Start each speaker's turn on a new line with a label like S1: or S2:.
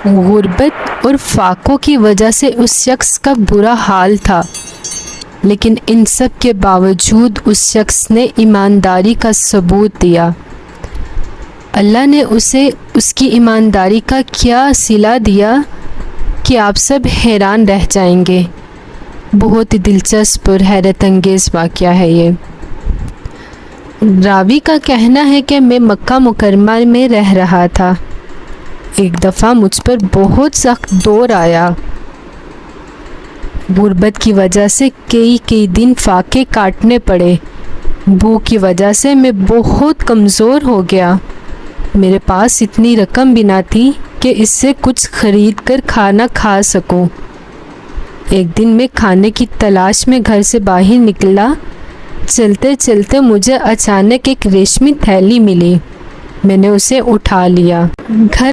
S1: غربت اور فاقوں کی وجہ سے اس شخص کا برا حال تھا، لیکن ان سب کے باوجود اس شخص نے ایمانداری کا ثبوت دیا۔ اللہ نے اسے اس کی ایمانداری کا کیا صلہ دیا کہ آپ سب حیران رہ جائیں گے۔ بہت ہی دلچسپ اور حیرت انگیز واقعہ ہے یہ۔ راوی کا کہنا ہے کہ میں مکہ مکرمہ میں رہ رہا تھا، ایک دفعہ مجھ پر بہت سخت دور آیا۔ غربت کی وجہ سے کئی دن فاقے کاٹنے پڑے۔ بھوک کی وجہ سے میں بہت کمزور ہو گیا۔ میرے پاس اتنی رقم بھی نہ تھی کہ اس سے کچھ خرید کر کھانا کھا سکوں۔ ایک دن میں کھانے کی تلاش میں گھر سے باہر نکلا۔ چلتے چلتے مجھے اچانک ایک ریشمی تھیلی ملی۔ میں نے اسے اٹھا لیا۔ گھر